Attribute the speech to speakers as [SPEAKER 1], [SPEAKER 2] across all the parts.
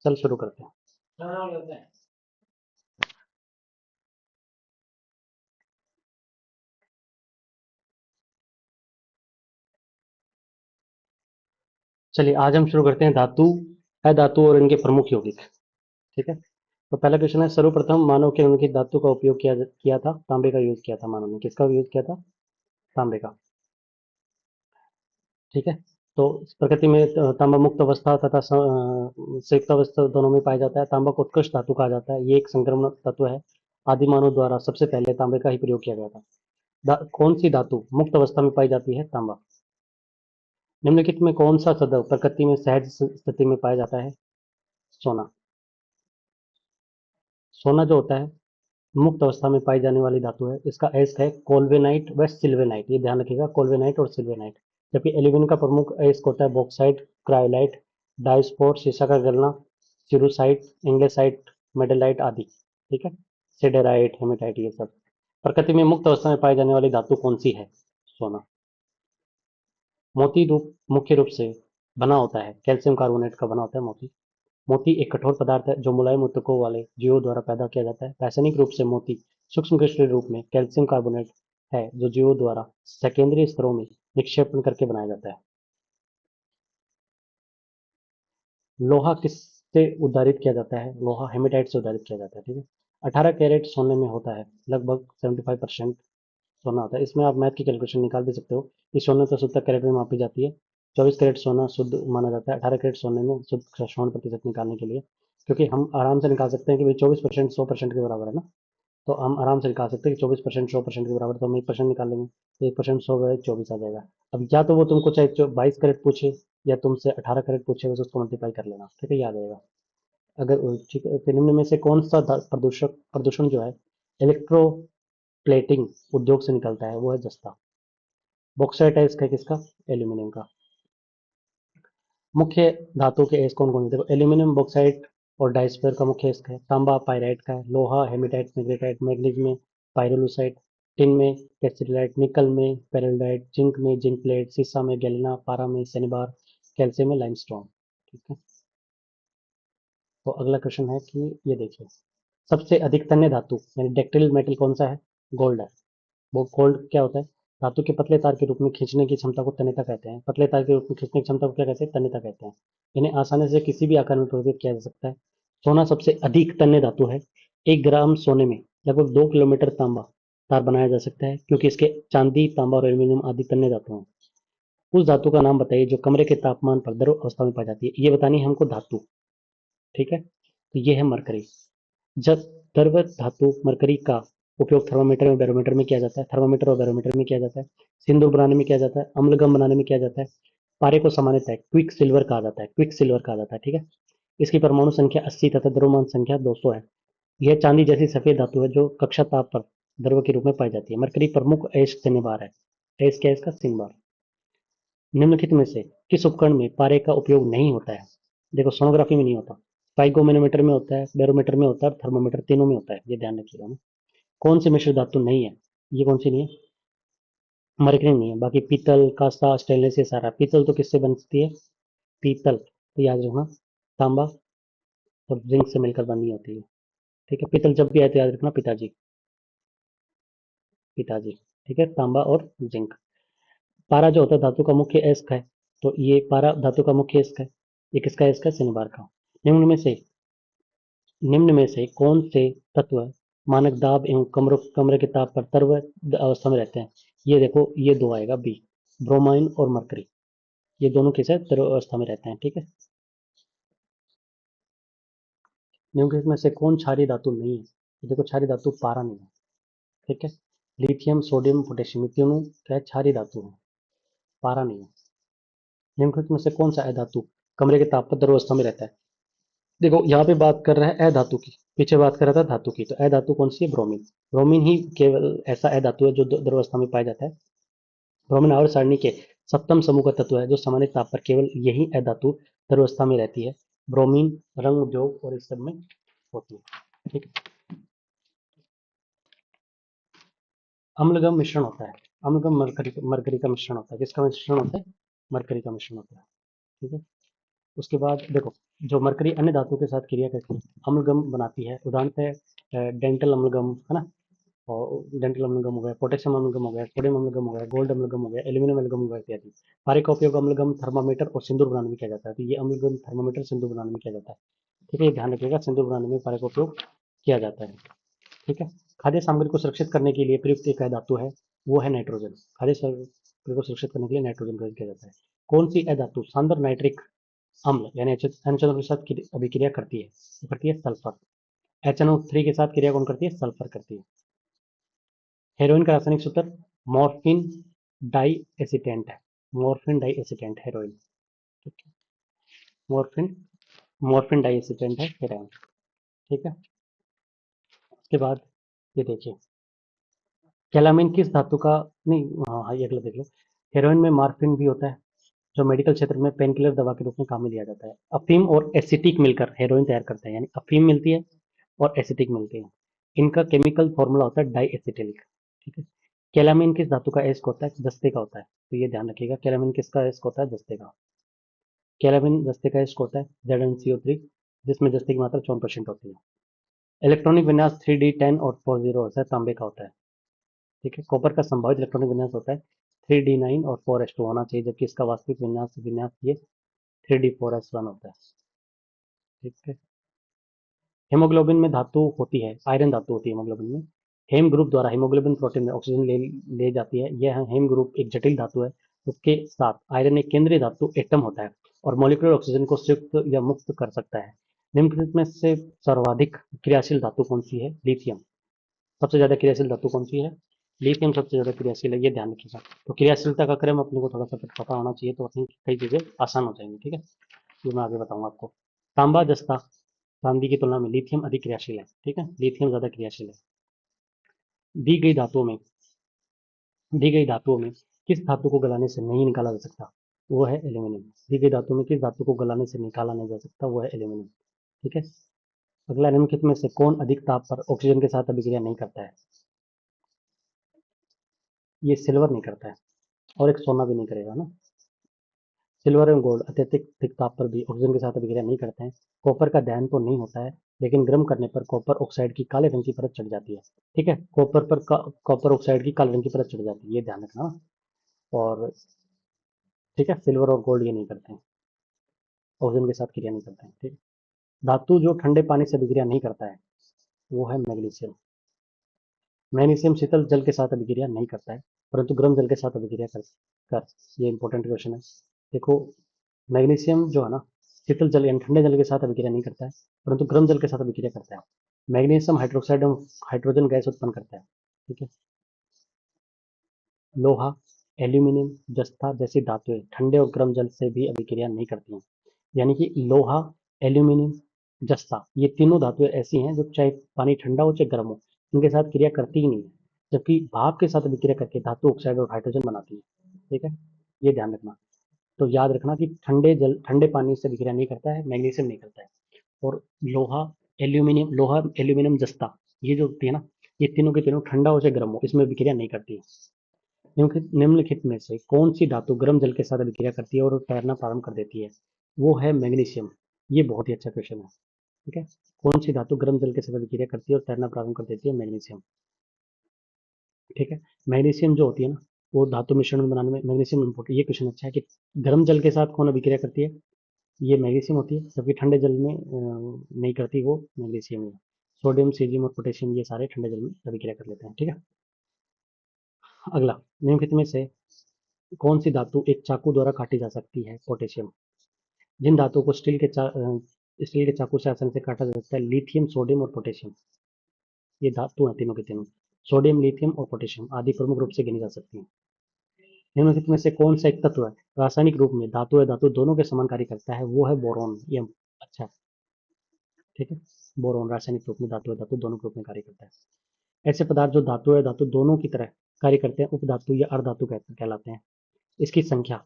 [SPEAKER 1] चल शुरू करते हैं। चलिए आज हम शुरू करते हैं धातु, अधातु और इनके प्रमुख यौगिक। ठीक है। तो पहला क्वेश्चन है, सर्वप्रथम मानव के उनकी धातु का उपयोग किया था, तांबे का यूज किया था मानव ने। किसका यूज किया था? तांबे का। ठीक है। तो प्रकृति में तांबा मुक्त अवस्था तथा संयुक्त अवस्था दोनों में पाया जाता है। तांबा को उत्कृष्ट धातु कहा जाता है। ये एक संक्रमण तत्व है। आदि मानव द्वारा सबसे पहले तांबे का ही प्रयोग किया गया था। कौन सी धातु मुक्त अवस्था में पाई जाती है? तांबा। निम्नलिखित में कौन सा सदैव प्रकृति में सहज स्थिति में पाया जाता है? सोना। सोना जो होता है मुक्त अवस्था में पाई जाने वाली धातु है। इसका अयस्क है कोल्वेनाइट व सिल्वेनाइट। ये ध्यान रखिएगा, कोल्वेनाइट और सिल्वेनाइट। जबकि एल्यूमिनियम का प्रमुख अयस्क होता है बॉक्साइट, क्रायोलाइट, डायस्पोर, शीशा का गलना, सिरुसाइट, इंग्लेसाइट, मेडेलाइट आदि। ठीक है। सिडेराइट, हेमेटाइट, ये सब। प्रकृति में मुक्त अवस्था में पाई जाने वाली धातु कौन सी है? सोना। मोती रूप मुख्य रूप से बना होता है, कैल्शियम कार्बोनेट का बना होता है मोती। मोती एक कठोर पदार्थ है जो मुलायम ऊतकों वाले जीवों द्वारा पैदा किया जाता है। रासायनिक रूप से मोती सूक्ष्म क्रिस्टलीय रूप में कैल्शियम कार्बोनेट है जो जीवों द्वारा सेकेंडरी स्तरों में निक्षेपण करके बनाया जाता है। लोहा किससे उद्धारित किया जाता है? लोहा हेमेटाइट से उद्धारित किया जाता है। ठीक है। 18 कैरेट सोने में होता है लगभग 75% सोना होता है। इसमें आप मैथ की कैलकुलेशन निकाल भी सकते हो कि सोने तो 70 कैरेट में मापी जाती है। 24 कैरेट सोना शुद्ध माना जाता है। 18 कैरेट सोने में शुद्ध स्वर्ण प्रतिशत निकालने के लिए, क्योंकि हम आराम से निकाल सकते हैं कि भाई 24% 100% के बराबर है ना। तो हम आराम से निकाल सकते हैं कि 24% 100% के बराबर, तो हम 1% निकाल लेंगे। तो 1% 100 गए 24 आ जाएगा। अब या तो वो तुमको चाहे 22 कैरेट पूछे या तुमसे 18 कैरेट पूछे, बस उसको मल्टीप्लाई कर लेना। ठीक है, ये आ जाएगा। अगर ठीक है, तो निम्न में से कौन सा प्रदूषक प्रदूषण जो है इलेक्ट्रोप्लेटिंग उद्योग से निकलता है? वो है जस्ता। बॉक्साइट है इसका किसका? एल्यूमिनियम का। मुख्य धातु के एस कौन कौन से? देखो, एल्यूमिनियम बॉक्साइट और डायस्पर का मुख्य एस्क है। तांबा पायराइट का है। लोहा हेमेटाइट मैग्नेटाइट। मैग्नीज में पायरोलुसाइट। टिन में कैसिलाइट। निकल में पेरिल्डाइट। जिंक में जिंक प्लेट। सीसा में गैलिना। पारा में सेनिबार। कैल्शियम में लाइमस्टोन। ठीक है। तो अगला क्वेश्चन है कि ये देखिए, सबसे अधिक तन्य धातु यानी डक्टाइल मेटल कौन सा है? गोल्ड है। वो गोल्ड क्या होता है? धातु के पतले तार के रूप में खींचने की क्षमता को तन्यता कहते हैं। पतले तार के रूप में खींचने की क्षमता को क्या कहते हैं? तन्यता कहते हैं। इन्हें आसानी से किसी भी आकार में परिवर्तित किया जा सकता है। सोना सबसे अधिक तन्य धातु है। 1 ग्राम सोने में लगभग 2 किलोमीटर तांबा तार बनाया जा सकता है, क्योंकि इसके चांदी, तांबा और एल्यूमिनियम आदि तन्य धातु हैं। उस धातु का नाम बताइए जो कमरे के तापमान पर द्रव अवस्था में पाई जाती है। ये बतानी है हमको धातु। ठीक है। तो ये है मरकरी। जब द्रव धातु मरकरी का उपयोग थर्मामीटर और बैरोमीटर में किया जाता है। थर्मामीटर और बैरोमीटर में किया जाता है। सिंदूर बनाने में किया जाता है। अम्लगम बनाने में किया जाता है। पारे को सामान्यतः क्विक सिल्वर कहा जाता है। क्विक सिल्वर कहा जाता है। ठीक है। इसकी परमाणु संख्या 80 तथा द्रव्यमान संख्या 200 है। यह चांदी जैसी सफेद धातु है जो कक्षा ताप पर द्रव के रूप में पाई जाती है। मरकरी प्रमुख अयस्क शनिवार है। अयस्क क्या है इसका? शनिवार। निम्नलिखित में से किस उपकरण में पारे का उपयोग नहीं होता है? देखो, सोनोग्राफी में नहीं होता, स्पाइगोमीटर में होता है, बैरोमीटर में होता है, थर्मोमीटर, तीनों में होता है। ये ध्यान रखिएगा ना। कौन सी मिश्र धातु नहीं है? ये कौन सी नहीं है? मरकरी नहीं है। बाकी पीतल, कांसा, स्टेनलेस, ये सारा। पीतल तो किससे बनती है? पीतल तो याद रखना तांबा और जिंक से मिलकर बनी होती है। ठीक है। पीतल जब भी आए तो याद रखना पिताजी। पिताजी। ठीक है। तांबा और जिंक। पारा जो होता है धातु का मुख्य अयस्क है। तो ये पारा धातु का मुख्य अयस्क है। ये किसका अयस्क है? शनिवार का। निम्न में से निम्न में से कौन से तत्व मानक दाब एवं कमरे के ताप पर तरल अवस्था में रहते हैं? ये देखो, ये दो आएगा बी, ब्रोमाइन और मरकरी। ये दोनों किस है? तरल अवस्था में रहते हैं। ठीक है। निम्नलिखित में से कौन क्षारीय धातु नहीं है? ये देखो, क्षारीय धातु पारा नहीं है। ठीक है। लिथियम, सोडियम, पोटेशियम, तीनों क्या है? क्षारीय धातु है, पारा नहीं है। निम्नलिखित में से कौन सा अधातु कमरे के ताप पर द्रव अवस्था में रहता है? देखो, यहाँ पे बात कर रहा है अधातु की, पीछे बात कर रहा था धातु की। तो अधातु कौन सी है? ब्रोमीन। ब्रोमीन ही केवल ऐसा अधातु है जो द्रव अवस्था में पाया जाता है। ब्रोमीन आवर्त सारणी के सप्तम समूह का तत्व है जो सामान्य ताप पर केवल यही अधातु द्रवस्था में रहती है। ब्रोमीन रंग उद्योग और इस सब में होती है। ठीक है। अम्लगम मिश्रण होता है। अम्लगम मरकरी मरकरी का मिश्रण होता है। किसका मिश्रण होता है? मरकरी का मिश्रण होता है। ठीक है। उसके बाद देखो, जो मरकरी अन्य धातु के साथ क्रिया करके अम्लगम बनाती है, उदाहरण है डेंटल अम्लगम, है ना, और डेंटल अम्लगम हो गया, पोटेशियम अम्लगम हो गया, सोडियम अम्लगम हो गया, गोल्ड अम्लगम हो गया, एल्यूमिनियम अम्लगम हो गया इत्यादि। पारे का उपयोग अम्लगम थर्मामीटर और सिंदूर बनाने में किया जाता है। तो ये अम्लगम थर्मामीटर सिंदूर बनाने में किया जाता है। ठीक है, ये ध्यान रखिएगा, सिंदूर बनाने में पारे का उपयोग किया जाता है। ठीक है। खाद्य सामग्री को सुरक्षित करने के लिए प्रयुक्त एक अधातु है, वो है नाइट्रोजन। खाद्य सामग्री को सुरक्षित करने के लिए नाइट्रोजन का किया जाता है। कौन सी अधातु सांद्र नाइट्रिक अम्ल यानी एच NO3 के साथ अभिक्रिया करती है? वो करती है सल्फर। HNO3 के साथ क्रिया कौन करती है? सल्फर करती है। हेरोइन का रासायनिक सूत्र मॉर्फिन डाई एसिटेंट है। Morphine diacetate heroin. ठीक है, मॉर्फिन मॉर्फिन डाई एसिटेंट है हेरोइन। ठीक है। उसके बाद ये देखिए, कैलामिन किस धातु का, नहीं, हाँ हाँ, ये अगला देख लो। हेरोइन में मॉर्फिन भी होता है, जो मेडिकल क्षेत्र में पेन किलर दवा के रूप में काम में लिया जाता है। अफीम और एसिटिक मिलकर हेरोइन तैयार करते हैं, यानी अफीम मिलती है और एसिटिक मिलती है। इनका केमिकल फॉर्मूला होता है डाई एसिटिलिक। ठीक है। कैलामिन किस धातु का एस्क होता है? जस्ते का होता है। तो ये ध्यान रखिएगा, कैलामिन किसका एस्क होता है? जस्ते का। कैलामिन जस्ते का एस्क होता है ZnCO3, जिसमें जस्ते की मात्रा 54% होती है। इलेक्ट्रॉनिक विन्यास 3D10 और 40 होता है, तांबे का होता है। ठीक है। कॉपर का संभावित इलेक्ट्रॉनिक विन्यास होता है 3D9 और 4s2 होना चाहिए, जबकि इसका वास्तविक विन्यास विन्यास ये 3D4s1 होता है। ठीक है। हेमोग्लोबिन में धातु होती है, आयरन धातु होती है हेमोग्लोबिन में। हेम ग्रुप द्वारा हेमोग्लोबिन प्रोटीन में ऑक्सीजन ले जाती है। यह हेम ग्रुप एक जटिल धातु है। उसके साथ आयरन एक केंद्रीय धातु एटम होता है और मॉलिक्यूलर ऑक्सीजन को संयुक्त या मुक्त कर सकता है। निम्नलिखित में से सर्वाधिक क्रियाशील धातु कौन सी है? लिथियम। सबसे ज्यादा क्रियाशील धातु कौन सी है? लिथियम सबसे ज्यादा क्रियाशील है, ये ध्यान रखिएगा। तो क्रियाशीलता का क्रम अपने को थोड़ा सा पता होना चाहिए, तो अपनी कई चीजें आसान हो जाएंगी। ठीक है, ये मैं आगे बताऊंगा आपको। तांबा जस्ता चांदी की तुलना में लिथियम अधिक क्रियाशील है। ठीक है, लिथियम ज्यादा क्रियाशील है। दी गई धातुओं में दी गई धातुओं में किस धातु को गलाने से नहीं निकाला जा सकता? वो है एल्यूमिनियम। दी गई धातु में किस धातु को गलाने से निकाला नहीं जा सकता? वो है एल्यूमिनियम। ठीक है। अगला, निम्नलिखित में से कौन अधिक ताप पर ऑक्सीजन के साथ अभिक्रिया नहीं करता है? ये सिल्वर नहीं करता है, और एक सोना भी नहीं करेगा ना। सिल्वर एवं गोल्ड अत्यधिक अधिक ताप पर भी ऑक्सीजन के साथ अभिक्रिया नहीं करते हैं। कॉपर का दहन तो नहीं होता है, लेकिन गर्म करने पर कॉपर ऑक्साइड की काले रंग की परत चढ़ जाती है। ठीक है, कॉपर ऑक्साइड की काले रंग की परत चढ़ जाती है, ये ध्यान रखना। और ठीक है, सिल्वर और गोल्ड ये नहीं करते हैं, ऑक्सीजन के साथ क्रिया नहीं करते हैं। ठीक है। धातु जो ठंडे पानी से अभिक्रिया नहीं करता है, वो है मैग्नीशियम। मैग्नीशियम शीतल जल के साथ अभिक्रिया नहीं करता है, परंतु गर्म जल के साथ अभिक्रिया कर ये इंपॉर्टेंट क्वेश्चन है। देखो, मैग्नीशियम जो है ना, शीतल जल यानी ठंडे जल के साथ अभिक्रिया नहीं करता है, परंतु गर्म जल के साथ अभिक्रिया करता है। मैग्नीशियम हाइड्रोक्साइड एवं हाइड्रोजन गैस उत्पन्न करता है। ठीक है। लोहा, एल्यूमिनियम, जस्ता जैसी धातुएं ठंडे और गर्म जल से भी अभिक्रिया नहीं करती हैं। यानी कि लोहा, एल्यूमिनियम, जस्ता, ये तीनों धातुएं ऐसी हैं जो चाहे पानी ठंडा हो चाहे गर्म हो, इनके साथ क्रिया करती ही नहीं है, जबकि भाप के साथ अभिक्रिया करके धातु ऑक्साइड और हाइड्रोजन बनाती है। ठीक है, ये ध्यान रखना। तो याद रखना कि ठंडे पानी से अभिक्रिया नहीं करता है, मैग्नीशियम नहीं करता है। और लोहा, एल्यूमिनियम, जस्ता, ये जो होती है ना, ये तीनों के तीनों ठंडा हो चाहे गर्म हो, इसमें अभिक्रिया नहीं करती है। निम्नलिखित में से कौन सी धातु गर्म जल के साथ अभिक्रिया करती है और तैरना प्रारंभ कर देती है? वो है मैग्नीशियम। ये बहुत ही अच्छा क्वेश्चन है। ठीक है, कौन सी धातु गर्म जल के साथ अभिक्रिया करती है और तैरना प्रारंभ कर देती है? मैग्नीशियम। ठीक है। मैग्नीशियम जो होती है ना, वो धातु मिश्रण बनाने में मैग्नीशियम इम्पोर्टेंट। ये क्वेश्चन अच्छा है कि गर्म जल के साथ कौन अभिक्रिया करती है? ये मैग्नीशियम होती है, जबकि ठंडे जल में नहीं करती, वो मैग्नीशियम है। सोडियम, सीजियम और पोटेशियम ये सारे ठंडे जल में अभिक्रिया कर लेते हैं। ठीक है। अगला, निम्नलिखित में से कौन सी धातु एक चाकू द्वारा काटी जा सकती है? पोटेशियम। जिन धातुओं को स्टील के चाकू से आसानी से काटा जा सकता है, लिथियम, सोडियम और पोटेशियम, ये धातु हैं तीनों के तीनों। सोडियम, लिथियम और पोटेशियम आदि प्रमुख रूप से गिनी जा सकती हैं। निम्नलिखित में से कौन सा एक तत्व है रासायनिक रूप में धातु या धातु दोनों के समान कार्य करता है? वो है बोरॉन। ये अच्छा है। ठीक है, बोरॉन रासायनिक रूप में धातु या धातु दोनों के रूप में कार्य करता है। ऐसे पदार्थ जो धातु या धातु दोनों की तरह कार्य करते हैं उपधातु या अर्धधातु कहलाते हैं। इसकी संख्या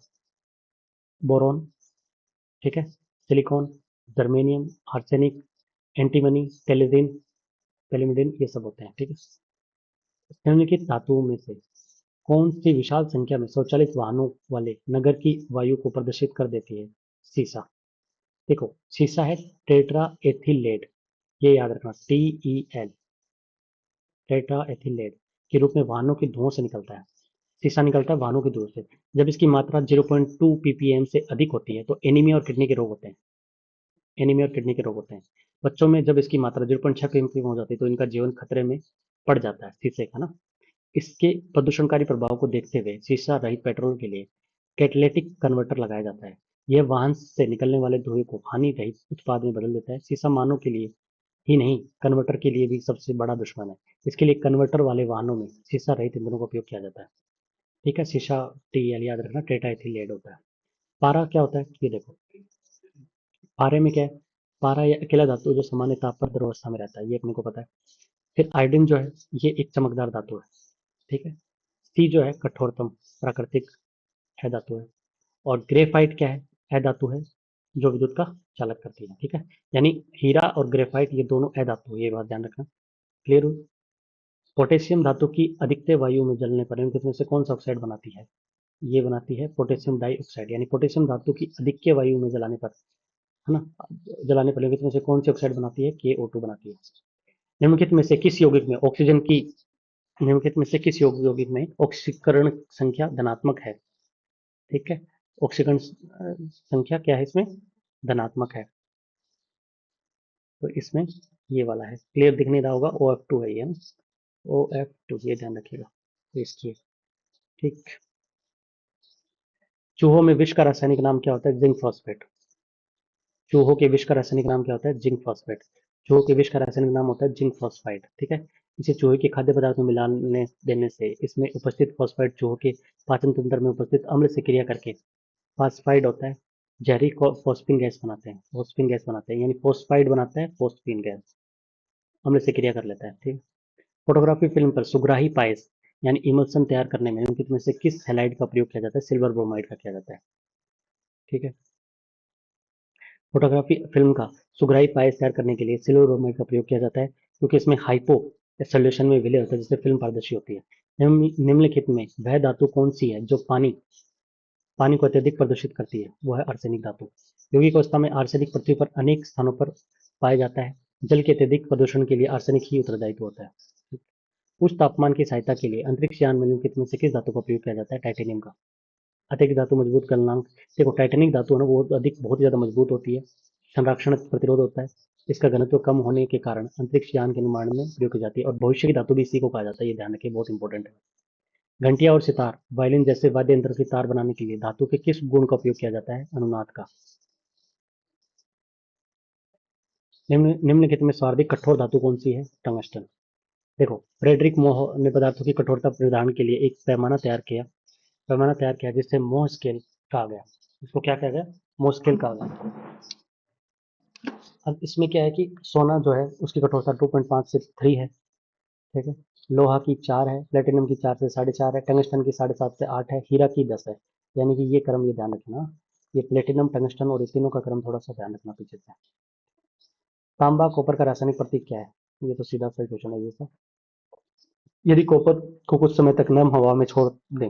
[SPEAKER 1] बोरॉन, ठीक है, सिलिकॉन, जर्मेनियम, आर्सेनिक, एंटीमनी, पैलिडिन ये सब होते हैं। ठीक है। निम्नलिखित धातुओं में से कौन सी विशाल संख्या में स्वचालित वाहनों वाले नगर की वायु को प्रदूषित कर देती है? सीसा। देखो शीशा है टेट्रा एथिल लेड, ये याद रखना, TEL, टेट्रा एथिल लेड के रूप में वाहनों के धुओं से निकलता है। शीशा निकलता है वाहनों के धुएं से। जब इसकी मात्रा 0.2 ppm से अधिक होती है तो एनीमिया और किडनी के रोग होते हैं। एनीमिया और किडनी के रोग होते हैं। बच्चों में जब इसकी मात्रा 0.6 ppm हो जाती है तो इनका जीवन खतरे में पड़ जाता है शीशे का ना। इसके प्रदूषणकारी प्रभाव को देखते हुए शीशा रहित पेट्रोल के लिए कैटालिटिक कन्वर्टर लगाया जाता है। यह वाहन से निकलने वाले धुएं को हानि रहित उत्पाद में बदल देता है। शीशा मानव के लिए ही नहीं, कन्वर्टर के लिए भी सबसे बड़ा दुश्मन है। इसके लिए कन्वर्टर वाले वाहनों में शीशा रहित ईंधनों का उपयोग किया जाता है। ठीक है, शीशा TEL याद रखना, टेट्रा एथिल लेड होता है। पारा क्या होता है ये देखो, पारे में क्या है, पारा या अकेला धातु जो सामान्य ताप पर द्रव अवस्था में रहता है, ये अपने को पता है। फिर आयोडीन जो है ये एक चमकदार धातु है। ठीक है, सी जो है कठोरतम प्राकृतिक है धातु है। और ग्रेफाइट क्या है, धातु है जो विद्युत का चालक करती है। ठीक है, यानी हीरा और ग्रेफाइट ये दोनों धातु है, ये बात ध्यान रखना। क्लियर हो? पोटेशियम धातु की अधिकतर वायु में जलने पर इनमें से कौन सा ऑक्साइड बनाती है, ये बनाती है पोटेशियम डाइऑक्साइड। यानी पोटेशियम धातु की अधिकतर वायु में जलाने पर, है ना, जलाने पर लिखित में से कौन सी ऑक्साइड बनाती है, KO2 बनाती है। निम्नलिखित में से किस यौगिक में ऑक्सीजन की, निम्नलिखित में से किस यौगिक में ऑक्सीकरण संख्या धनात्मक है। ठीक है, ऑक्सीकरण संख्या क्या है इसमें, धनात्मक है। तो इसमें ये वाला है, क्लियर दिख नहीं रहा होगा, OF2 है ये ना, OF2, ये ध्यान रखिएगा। तो इसकी ठीक, चूहों में विष का रासायनिक नाम क्या होता है, जिंक फॉस्फेट। चूहों के विष का रासायनिक नाम क्या होता है, जिंक फॉस्फेट। चूहों के विष का रासायनिक नाम होता है जिंक फॉस्फाइड। ठीक है, इसे चूहे के खाद्य पदार्थ में मिलाने देने से इसमें उपस्थित फॉस्फाइड चूहों के पाचन तंत्र में उपस्थित अम्ल से क्रिया करके फॉस्फाइड होता है, जहरी फॉस्फीन गैस बनाते हैं, फॉस्फीन गैस बनाते हैं, यानी फॉस्फाइड बनाता है फॉस्फीन गैस, अम्ल से क्रिया कर लेता है। ठीक, फोटोग्राफी फिल्म पर सुग्राही पायस यानी इमल्सन तैयार करने में निम्नलिखित में से किस हैलाइड का प्रयोग किया जाता है, सिल्वर ब्रोमाइड का किया जाता है। ठीक है, फोटोग्राफी फिल्म का सुग्राही पायस तैयार करने के लिए सिल्वर ब्रोमाइड का प्रयोग किया जाता है क्योंकि इसमें हाइपो सॉल्यूशन में विलय होता है जिससे फिल्म पारदर्शी होती है। निम्नलिखित में वह धातु कौन सी है जो पानी पानी को अत्यधिक प्रदूषित करती है, वो है आर्सेनिक धातु। यौगिक अवस्था में आर्सेनिक पृथ्वी पर अनेक स्थानों पर पाया जाता है। जल के अत्यधिक प्रदूषण के लिए आर्सेनिक ही उत्तरदायित्व होता है। उच्च तापमान की सहायता के लिए अंतरिक्ष यान में निम्नलिखित में से किस धातु का प्रयोग किया जाता है, टाइटेनियम का। अतिरिक्त धातु मजबूत गलनांक, देखो टाइटेनिक धातु है ना वो अधिक बहुत ज़्यादा मजबूत होती है, संरक्षण प्रतिरोध होता है, इसका घनत्व कम होने के कारण अंतरिक्ष यान के निर्माण में प्रयोग की जाती है। और भविष्य की धातु भी इसी को कहा जाता है, ये ध्यान रखिए, बहुत इंपॉर्टेंट है। घंटिया और सितार, वायलिन जैसे वाद्य यंत्र की तार बनाने के लिए धातु के किस गुण का उपयोग किया जाता है, अनुनाद का। निम्नलिखित में सर्वाधिक कठोर धातु कौन सी है, टंगस्टन। देखो फ्रेडरिक मोह ने पदार्थों की कठोरता निर्धारण के लिए एक पैमाना तैयार किया जिससे मोह स्केल कहा गया। इसको क्या कहा गया, मोह स्केल कहा गया। अब इसमें क्या है कि सोना जो है उसकी कठोरता 2.5 से 3 है। ठीक है, लोहा की 4 है, प्लेटिनम की 4 से 4.5 है, टंगस्टन की 7.5 से 8 है, हीरा की 10 है। यानी कि ये क्रम ये ध्यान रखना, ये प्लेटिनम टंगस्टन और ये तीनों का क्रम थोड़ा सा ध्यान रखना पीछे से। तांबा कॉपर का रासायनिक प्रतीक क्या है, ये तो सीधा सा क्वेश्चन है ये सर। यदि कॉपर को कुछ समय तक नम हवा में छोड़ दें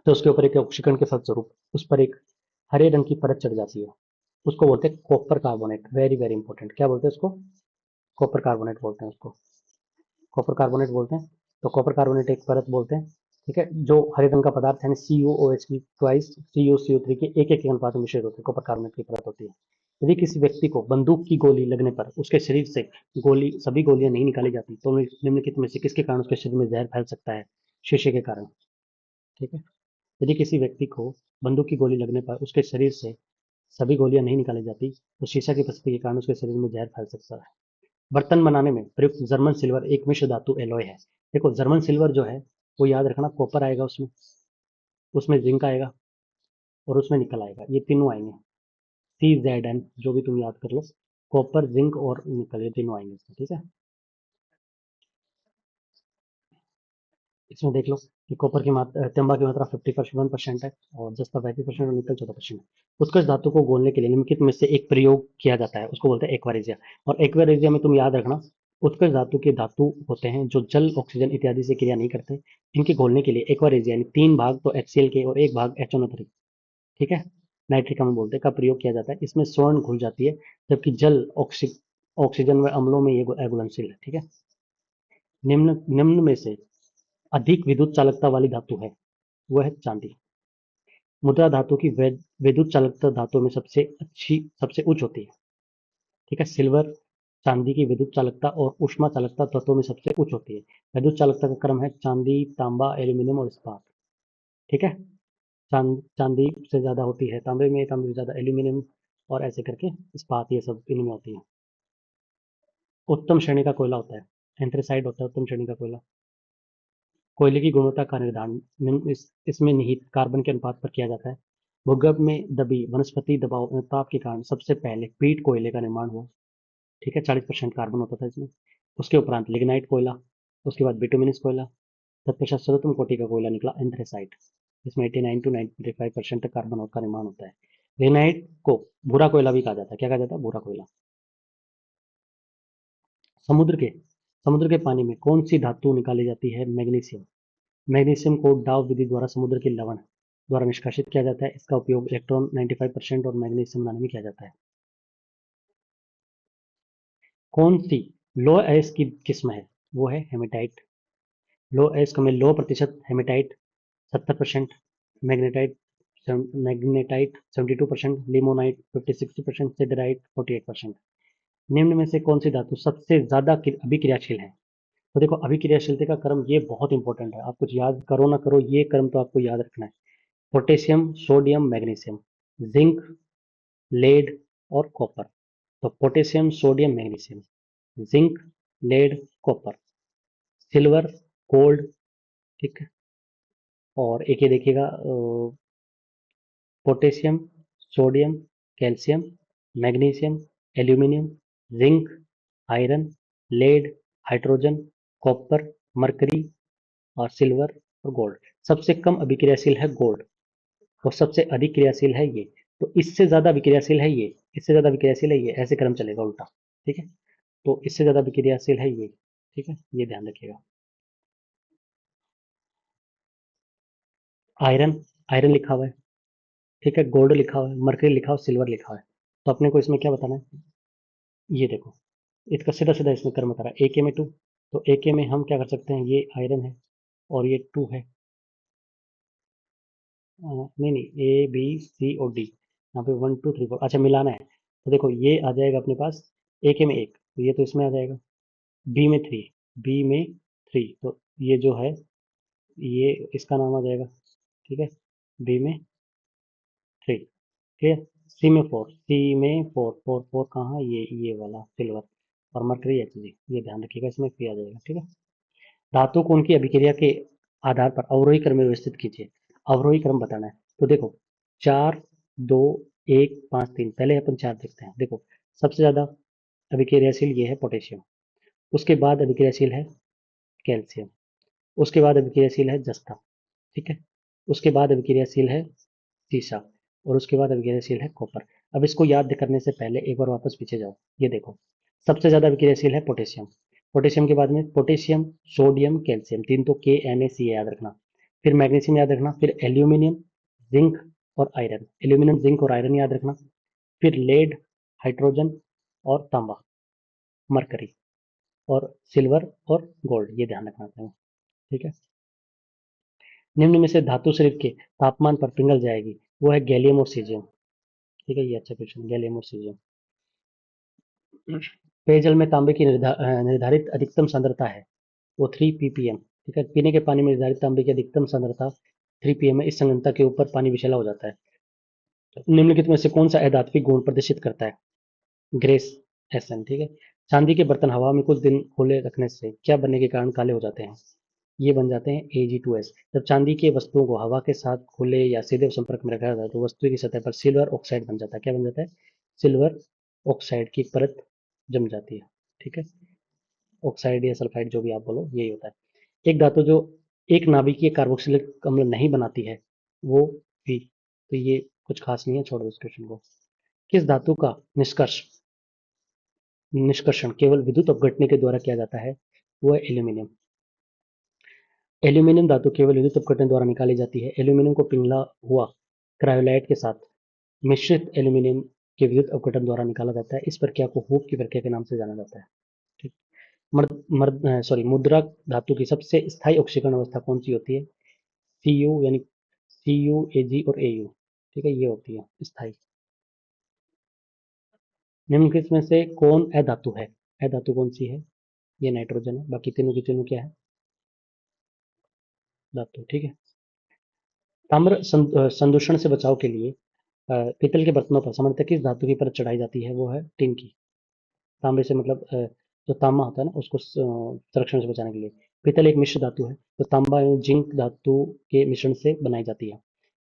[SPEAKER 1] तो उसके ऊपर एक ऑक्सीकरण के फलस्वरूप उस पर एक हरे रंग की परत चढ़ जाती है, उसको बोलते हैं copper carbonate. Very very important, क्या बोलते हैं उसको, कॉपर कार्बोनेट बोलते हैं उसको, कॉपर कार्बोनेट बोलते हैं। तो कॉपर कार्बोनेट एक परत बोलते हैं। ठीक है, जो हरे रंग का पदार्थ है, CuOH की ट्वाइस CuCO3 के एक अनुपात में मिश्रित होते हैं, कॉपर कार्बोनेट की परत होती है। यदि किसी व्यक्ति को बंदूक की गोली लगने पर उसके शरीर से गोली सभी गोलियां नहीं निकाली जाती तो निम्नलिखित में से किसके कारण उसके शरीर में जहर फैल सकता है, शीशे के कारण। ठीक है, यदि किसी व्यक्ति को बंदूक की गोली लगने पर उसके शरीर से सभी गोलियां नहीं निकाली जाती तो शीशा की उपस्थिति के कारण उसके शरीर में जहर फैल सकता है। बर्तन बनाने में प्रयुक्त जर्मन सिल्वर एक मिश्र धातु एलॉय है। देखो जर्मन सिल्वर जो है वो याद रखना, कॉपर आएगा उसमें, उसमें जिंक आएगा और उसमें निकल आएगा, ये तीनों आएंगे, CZN जो भी तुम याद कर लो, कॉपर जिंक और निकल, ये तीनों आएंगे इसमें। ठीक है, इसमें देख लो कि कॉपर की मात्रा, तांबा की मात्रा 51% है और जस्ता 35% और निकल 14% है। उत्कृष्ट धातु को घोलने के लिए निम्नलिखित में से एक प्रयोग किया जाता है, उसको बोलते हैं एक्वारेजिया। और एक्वारेजिया में तुम याद रखना, उत्कृष्ट धातु के धातु होते हैं जो जल ऑक्सीजन इत्यादि से क्रिया नहीं करते, इनके घोलने के लिए एक्वारेजिया यानी 3 भाग तो HCl के और 1 भाग HNO3। ठीक है, नाइट्रिक अम्ल बोलते हैं, का प्रयोग किया जाता है। इसमें स्वर्ण घुल जाती है, जबकि जल ऑक्सीजन व अम्लों में ये अघुलनशील है। ठीक है। निम्न निम्न में से अधिक विद्युत चालकता वाली धातु है, वह है चांदी। मुद्रा धातु की विद्युत चालकता धातु में सबसे उच्च होती है। ठीक है। सिल्वर चांदी की विद्युत चालकता और ऊष्मा चालकता तत्वों में सबसे उच्च होती है। विद्युत चालकता का क्रम है चांदी, तांबा, एल्यूमिनियम और इस्पात। ठीक है। चांदी से ज्यादा होती है तांबे में, तांबे से ज्यादा एल्यूमिनियम, और ऐसे करके इस्पात, ये सब इनमें होती है। उत्तम श्रेणी का कोयला होता है, एंथ्रेसाइट होता है उत्तम श्रेणी का कोयला। कोयले की गुणवत्ता का निर्धारण इसमें निहित कार्बन के अनुपात पर किया जाता है। भूगर्भ में दबी वनस्पति दबाव ताप के कारण सबसे पहले पीट कोयले का निर्माण हुआ। ठीक है। 40% कार्बन होता था इसमें। उसके उपरांत लिग्नाइट कोयला, उसके बाद बिटुमिनस कोयला, तत्पश्चात सर्वोत्तम कोटि का कोयला निकला एंथ्रेसाइट। इसमें 89 to 95% तक कार्बन का निर्माण होता है। लिग्नाइट को भूरा कोयला भी कहा जाता है। क्या कहा जाता है? भूरा कोयला। समुद्र के समुद्र के पानी में कौन सी धातु निकाली जाती है? मैग्नीशियम। मैग्नीशियम को डाव विधि द्वारा समुद्र के लवण द्वारा निष्कासित किया जाता है। इसका उपयोग इलेक्ट्रॉन 95% और मैग्नीशियम बनाने में किया जाता है। कौन सी लो एस की किस्म है? वो है हेमेटाइट। लो एस में लो प्रतिशत hematite 70%, magnetite magnetite 72%, limonite 50-60%, siderite 48%। निम्न में से कौन सी धातु सबसे ज्यादा अभिक्रियाशील है? तो देखो, अभिक्रियाशीलता का क्रम ये बहुत इंपॉर्टेंट है। आप कुछ याद करो ना करो, ये क्रम तो आपको याद रखना है। Potassium, sodium, magnesium, zinc, lead और कॉपर। तो potassium, sodium, magnesium, zinc, lead, copper, silver, gold. ठीक है। और एक ये देखिएगा, potassium, sodium, calcium, magnesium, aluminium, zinc, iron, lead, hydrogen, copper, mercury और सिल्वर और गोल्ड। सबसे कम अभिक्रियाशील है गोल्ड, और सबसे अधिक क्रियाशील है ये। तो इससे ज्यादा विक्रियाशील है ये, इससे ज्यादा विक्रियाशील है ये, ऐसे क्रम चलेगा उल्टा। ठीक है। तो इससे ज्यादा विक्रियाशील है ये। ठीक है, ये ध्यान रखिएगा। आयरन, आयरन लिखा हुआ है। ठीक है। गोल्ड लिखा हुआ है, मरकरी लिखा हुआ है, सिल्वर लिखा हुआ है। तो अपने को इसमें क्या बताना है? ये देखो, इसका सीधा सीधा इसमें कर्म करा, ए के में 2। तो ए के में हम क्या कर सकते हैं? ये आयरन है और ये 2 है। नहीं नहीं, ए बी सी और डी, यहाँ पे 1 2 3 4, अच्छा मिलाना है। तो देखो, ये आ जाएगा अपने पास ए के में 1, तो ये तो इसमें आ जाएगा। बी में 3, बी में 3, तो ये जो है, ये इसका नाम आ जाएगा। ठीक है। बी में 3। ठीक है। सी में 4, सी में 4 कहाँ है? ये वाला सिल्वर। और मरकरी एच जी, ये ध्यान रखिएगा, इसमें पी आ जाएगा। ठीक है। धातु को उनकी अभिक्रिया के आधार पर अवरोही क्रम में व्यवस्थित कीजिए। अवरोही क्रम बताना है। तो देखो, 4 2 1 5 3, पहले अपन 4 देखते हैं। देखो, सबसे ज्यादा अभिक्रियाशील ये है पोटेशियम, उसके बाद अभिक्रियाशील है कैल्शियम, उसके बाद अभिक्रियाशील है जस्ता। ठीक है। उसके बाद अभिक्रियाशील है सीसा, और उसके बाद अभिक्रियाशील है कॉपर। अब इसको याद करने से पहले एक बार वापस पीछे जाओ। ये देखो, सबसे ज्यादा अभिक्रियाशील है पोटेशियम। पोटेशियम के बाद में पोटेशियम, सोडियम, कैल्शियम, तीन तो के एन ए सी याद रखना। फिर मैग्नीशियम याद रखना, फिर एल्यूमिनियम, जिंक और आयरन, एल्यूमिनियम, जिंक और आयरन याद रखना। फिर लेड, हाइड्रोजन और तांबा, मरकरी और सिल्वर और गोल्ड, ये ध्यान रखना है। ठीक है। निम्न में से धातु शरीर के तापमान पर पिघल जाएगी, वो है गैलियम और सीजियम। ठीक है, ये अच्छा क्वेश्चन, गैलियम और सीजियम। पेयजल में तांबे की निर्धारित अधिकतम सांद्रता है, वो 3 ppm। ठीक है। पीने के पानी में निर्धारित तांबे की अधिकतम सांद्रता 3 pm है। इस सांद्रता के ऊपर पानी विषैला हो जाता है। तो निम्नलिखित में से कौन सा अधात्विक गुण प्रदर्शित करता है? ग्रेस, एसन। ठीक है। चांदी के बर्तन हवा में कुछ दिन खुले रखने से क्या बनने के कारण काले हो जाते हैं? ये बन जाते हैं Ag2S। जब चांदी के वस्तुओं को हवा के साथ खुले या सीधे संपर्क में रखा जाता है तो वस्तु की सतह पर सिल्वर ऑक्साइड बन जाता है। क्या बन जाता है? सिल्वर ऑक्साइड की परत जम जाती है। ठीक है। ऑक्साइड या सल्फाइड, जो भी आप बोलो, यही होता है। एक धातु जो एक नाभिकीय कार्बोक्सिलिक अम्ल नहीं बनाती है, वो भी। तो ये कुछ खास नहीं है, छोड़ो इस क्वेश्चन को। किस धातु का निष्कर्षण केवल विद्युत अपघटने के द्वारा किया जाता है? वो है एल्यूमिनियम। एल्यूमिनियम धातु केवल विद्युत अपघटन द्वारा निकाली जाती है। एल्यूमिनियम को पिघला हुआ क्रायोलाइट के साथ मिश्रित एल्यूमीनियम के विद्युत अपघटन द्वारा निकाला जाता है। इस प्रक्रिया को हूप की प्रक्रिया के नाम से जाना जाता है। ठीक। मुद्रा धातु की सबसे स्थायी ऑक्सीकरण अवस्था कौन सी होती है? Cu यानी Cu, Ag और Au। ठीक है, ये होती है स्थायी। निम्नलिखित में से कौन अधातु है? अधातु कौन सी है? ये नाइट्रोजन है, बाकी तीनों की तीनों क्या है? धातु। ठीक है। ताम्र संदूषण से बचाव के लिए पीतल के बर्तनों पर सामान्यतः किस धातु की परत चढ़ाई जाती है? वो है टिन की। तांबे से मतलब जो तांबा होता है ना, उसको संरक्षण से बचाने के लिए। पीतल एक मिश्र धातु है, तो तांबा एवं जिंक धातु के मिश्रण से बनाई जाती है।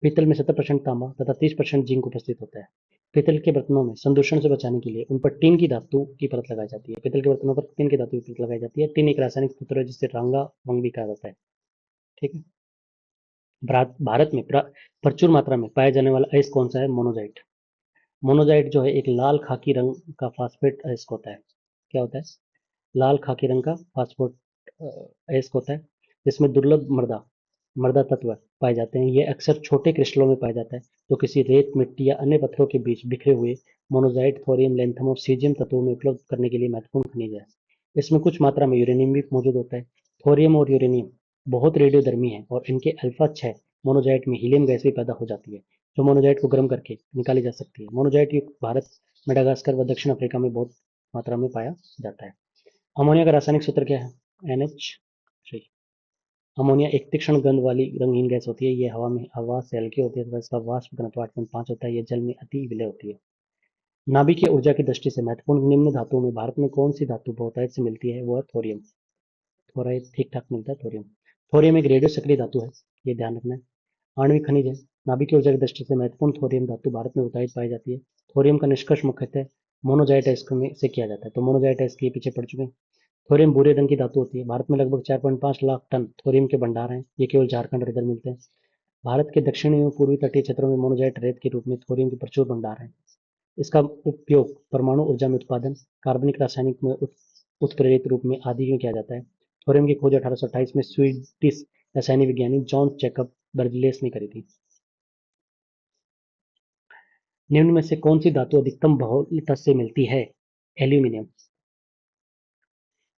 [SPEAKER 1] पीतल में 70% तांबा तथा 30% जिंक उपस्थित होता है। पीतल के बर्तनों में संदूषण से बचाने के लिए उन पर टीन की धातु की परत लगाई जाती है। पीतल के बर्तनों पर टीन की धातु की परत लगाई जाती है। टीन एक रासायनिक सूत्र है जिसे रंगा भंग भी कहा जाता है। ठीक है। भारत में प्रचुर मात्रा में पाया जाने वाला अयस्क कौन सा है? मोनोजाइट। मोनोजाइट जो है एक लाल खाकी रंग का फास्फेट अयस्क होता है। क्या होता है? लाल खाकी रंग का फास्फेट अयस्क होता है, जिसमें दुर्लभ मृदा मृदा तत्व पाए जाते हैं। ये अक्सर छोटे क्रिस्टलों में पाया जाता है, जो किसी रेत, मिट्टी या अन्य पत्थरों के बीच बिखरे हुए मोनोजाइट, थोरियम, लैंथम और सीजियम तत्वों में उपलब्ध करने के लिए महत्वपूर्ण खनिज है। इसमें कुछ मात्रा में यूरेनियम भी मौजूद होता है। थोरियम और यूरेनियम बहुत रेडियोधर्मी है और इनके अल्फा 6 मोनोजाइट में हीलियम गैस भी पैदा हो जाती है, जो मोनोजाइट को गर्म करके निकाली जा सकती है। मोनोजाइट युक्त भारत, मेडागास्कर व दक्षिण अफ्रीका में बहुत मात्रा में पाया जाता है। अमोनिया का रासायनिक सूत्र क्या है? NH3। अमोनिया एक तीक्ष्ण गंध वाली रंगीन गैस होती है। ये हवा से हल्की होती है तथा इसका वाष्प घनत्व 8.5 होता है। ये जल में अति विलय होती है। नाभिकीय ऊर्जा की दृष्टि से महत्वपूर्ण निम्न धातुओं में भारत में कौन सी धातु बहुतायत से मिलती है? वो है थोरियम। थोराइट ठीक ठाक मिलता है थोरियम। थोरियम एक रेडियो सक्रिय धातु है, ये ध्यान रखना है। आणविक खनिज है। नाभिकीय ऊर्जा की दृष्टि से महत्वपूर्ण थोरियम धातु भारत में बहुतायत पाई जाती है। थोरियम का निष्कर्ष मुख्यतः मोनोजाइट अयस्क में से किया जाता है, तो मोनोजाइट अयस्क के पीछे पड़ चुके हैं। थोरियम भूरे रंग की धातु होती है। भारत में लगभग 4.5 लाख टन थोरियम के भंडार हैं। ये केवल झारखंड और इधर मिलते हैं। भारत के दक्षिणी एवं पूर्वी तटीय क्षेत्रों में मोनोजाइट रेत के रूप में थोरियम के प्रचुर भंडार हैं। इसका उपयोग परमाणु ऊर्जा में उत्पादन, कार्बनिक रासायनिक में उत्प्रेरित रूप में आदि में किया जाता है। थोरियम की खोज 1828 में स्वीडिश रसायन विज्ञानी जॉन जैकब बर्जलेस ने करी थी। निम्न में से कौन सी धातु अधिकतम बहुलता से मिलती है? एल्यूमिनियम।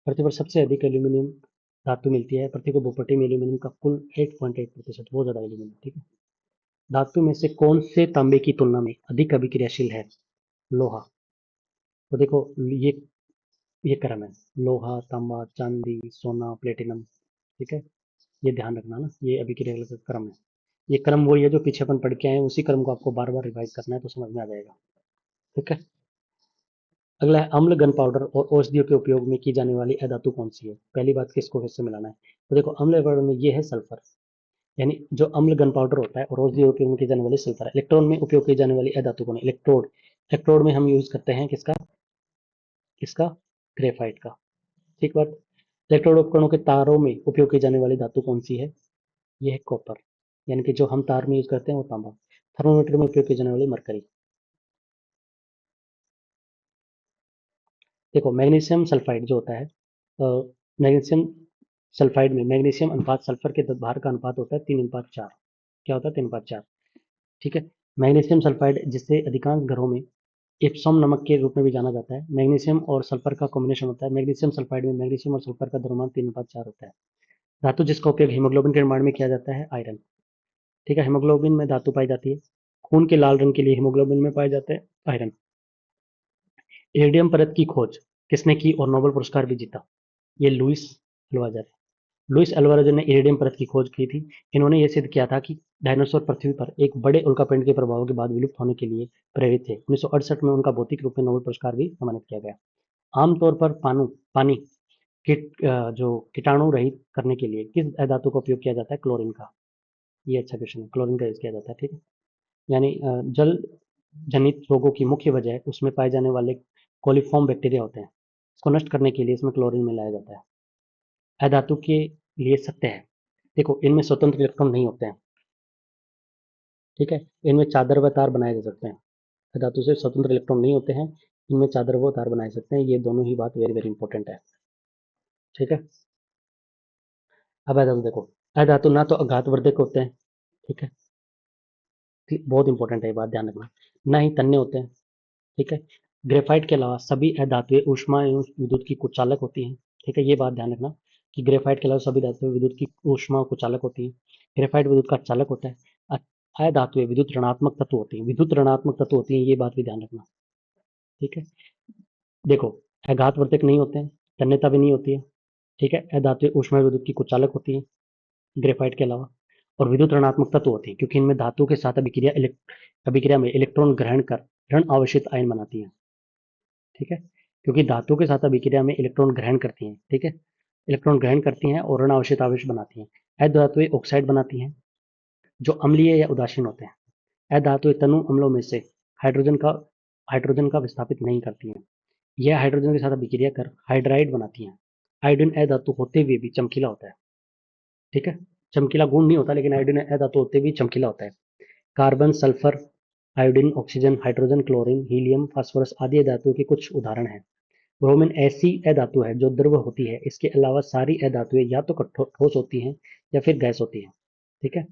[SPEAKER 1] पृथ्वी पर सबसे अधिक एल्यूमिनियम धातु मिलती है। पृथ्वी को भूपटल में एल्यूमिनियम का कुल 8.8%, बहुत ज्यादा एल्यूमिनियम। ठीक है। धातु में से कौन से तांबे की तुलना में अधिक अभिक्रियाशील है? लोहा। तो देखो, ये ये क्रम है: लोहा, तांबा, चांदी, सोना, प्लेटिनम। ठीक है, ये ध्यान रखना ना, ये अभिक्रिया का क्रम है। ये क्रम वही है जो पीछे अपन पढ़ के आए हैं, उसी क्रम को आपको बार बार रिवाइज करना है तो समझ में आ जाएगा। ठीक है। अगला है अम्ल, गन पाउडर और औषधियों के उपयोग में की जाने वाली अधातु कौन सी है? पहली बात, किसको किससे मिलाना है? तो देखो, अम्ल पाउडर में ये है सल्फर, यानी जो अम्ल गन पाउडर होता है, और औषधियों के उपयोग में की जाने वाली सल्फर है। इलेक्ट्रॉन में उपयोग की जाने वाली अधातु कौन है? इलेक्ट्रोड। इलेक्ट्रोड में हम यूज करते हैं किसका? किसका? ग्रेफाइट का। ठीक बात। इलेक्ट्रोड उपकरणों के तारों में उपयोग की जाने वाली धातु कौन सी है? ये है कॉपर, यानी कि जो हम तार में यूज करते हैं वो तांबा। थर्मोमीटर में उपयोग की जाने वाली मरकरी। देखो, मैग्नीशियम सल्फाइड जो होता है, मैग्नीशियम सल्फाइड में मैग्नीशियम अनुपात सल्फर के भार का अनुपात होता है 3:4। क्या होता है? 3:4। ठीक है। मैग्नीशियम सल्फाइड, जिसे अधिकांश घरों में एप्सॉम नमक के रूप में भी जाना जाता है, मैग्नीशियम और सल्फर का कॉम्बिनेशन होता है। मैग्नीशियम सल्फाइड में मैग्नीशियम और सल्फर का द्रव्यमान 3:4 होता है। धातु जिसका उपयोग हीमोग्लोबिन के निर्माण में किया जाता है, आयरन। ठीक है, हीमोग्लोबिन में धातु पाई जाती है। खून के लाल रंग के लिए हीमोग्लोबिन में पाए जाते हैं आयरन। इरिडियम परत की खोज किसने की और नोबेल पुरस्कार भी जीता? ये लुइस अल्वाज़र है। लुइस अल्वारेज ने इरिडियम परत की खोज की थी। इन्होंने यह सिद्ध किया था कि डायनासोर पृथ्वी पर एक बड़े उल्कापिंड के प्रभाव के बाद विलुप्त होने के लिए प्रेरित थे। 1968 में उनका भौतिक रूप में नोबेल पुरस्कार भी सम्मानित किया गया। आमतौर पर पानी जो कीटाणु रहित करने के लिए किस धातु का उपयोग किया जाता है? क्लोरीन का। ये अच्छा क्वेश्चन है, क्लोरीन का यूज किया जाता है। ठीक है। यानी जल जनित रोगों की मुख्य वजह उसमें पाए जाने वाले कोलिफॉर्म बैक्टीरिया होते हैं। इसको नष्ट करने के लिए इसमें क्लोरीन मिलाया जाता है। अधातु के लिए सत्य है। देखो, इनमें स्वतंत्र इलेक्ट्रॉन नहीं होते हैं। ठीक है। इनमें चादर व तार बनाए जा सकते हैं। अधातु से स्वतंत्र इलेक्ट्रॉन नहीं होते हैं, इनमें चादर व तार बनाए सकते हैं। ये दोनों ही बात वेरी वेरी इंपॉर्टेंट है। ठीक है। अब अधातु देखो, अधातु ना तो अघातवर्धक होते हैं। ठीक है। बहुत इंपॉर्टेंट है, ये बात ध्यान रखना। ना ही तन्ने होते हैं, ठीक है। ग्रेफाइट के अलावा सभी अधातुएं ऊष्मा एवं विद्युत की कुचालक होती हैं, ठीक है। ये बात ध्यान रखना कि ग्रेफाइट के अलावा सभी धातुएं विद्युत की ऊष्मा कुचालक होती हैं। ग्रेफाइट विद्युत का चालक होता है। अधातुएं विद्युत ऋणात्मक तत्व होती हैं, विद्युत ऋणात्मक तत्व होती हैं, ये बात भी ध्यान रखना, ठीक है। देखो, अघातवर्धक नहीं होते हैं, तन्यता भी नहीं होती है, ठीक है। अधातुएं ऊष्मा विद्युत की कुचालक होती हैं ग्रेफाइट के अलावा, और विद्युत ऋणात्मक तत्व होती हैं क्योंकि इनमें धातु के साथ अभिक्रिया में इलेक्ट्रॉन ग्रहण कर ऋण आवेशित आयन बनाती हैं, ठीक है। क्योंकि धातु के साथ अभिक्रिया में इलेक्ट्रॉन ग्रहण करती हैं, ठीक है। इलेक्ट्रॉन ग्रहण करती हैं और ऋण आवेशित आवेश बनाती हैं। अधातुएं ऑक्साइड बनाती हैं जो अम्लीय या उदासीन होते हैं। अधातुएं तनु अम्लों में से हाइड्रोजन का विस्थापित नहीं करती हैं। यह हाइड्रोजन के साथ अभिक्रिया कर हाइड्राइड बनाती हैं। आयोडीन अधातु होते हुए भी चमकीला होता है, ठीक है। चमकीला गुण नहीं होता, लेकिन आयोडीन अधातु होते हुए चमकीला होता है। Carbon, sulphur, iodine, oxygen, hydrogen, chlorine, helium, phosphorus आदि अधातुओं के कुछ उदाहरण हैं। ब्रोमीन ऐसी अधातु है जो द्रव होती है। इसके अलावा सारी अधातुएं या तो कठोर ठोस होती हैं या फिर गैस होती हैं, ठीक है।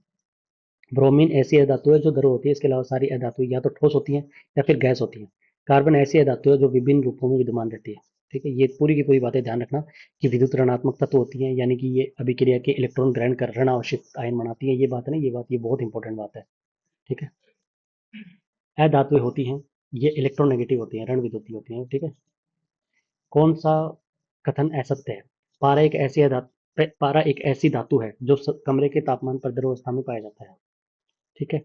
[SPEAKER 1] ब्रोमीन ऐसी अधातु है जो द्रव होती है। इसके अलावा सारी अधातुएं या तो ठोस होती हैं या फिर गैस होती हैं। कार्बन ऐसी अधातु है जो विभिन्न रूपों में विद्यमान रहती है, ठीक है। ये पूरी की पूरी बातें ध्यान रखना कि विद्युत ऋणात्मक तत्व होती हैं, यानी कि ये अभिक्रिया के इलेक्ट्रॉन ग्रहण कर ऋण अवशोषित आयन बनाती है। ये बात है ना, ये बहुत इंपॉर्टेंट बात है, ठीक है। अधातुएं होती हैं, ये इलेक्ट्रोनेगेटिव होती हैं, ऋण विद्युतीय होती हैं, ठीक है। कौन सा कथन असत्य है? पारा एक ऐसी धातु है जो कमरे के तापमान पर द्रव अवस्था में पाया जाता है, ठीक है।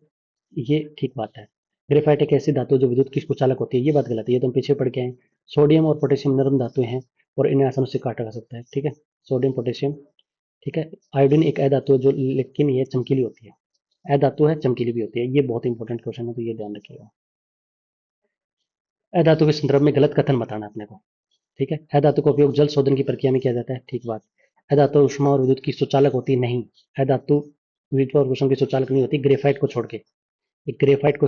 [SPEAKER 1] ये ठीक बात है। ग्रेफाइट एक ऐसी धातु है जो विद्युत की कुचालक होती है, ये बात गलत है, ये तो हम पीछे पढ़ के आए। सोडियम और पोटेशियम नरम धातुएं हैं और इन्हें आसानी से काटा जा सकता है, ठीक है। सोडियम, पोटेशियम, ठीक है। आयोडीन एक अधातु है जो, लेकिन ये चमकीली होती है। अधातु है, चमकीली भी होती है। ये बहुत इंपॉर्टेंट क्वेश्चन है, तो ये ध्यान रखिएगा। अधातु के संदर्भ में गलत कथन बताना अपने को, ठीक है। अधातु का उपयोग जल शोधन की प्रक्रिया में किया जाता है, ठीक बात। अधातु ऊष्मा और विद्युत की सुचालक होती नहीं। अधातु विद्युत और ऊष्मा की सुचालक नहीं होती, ग्रेफाइट को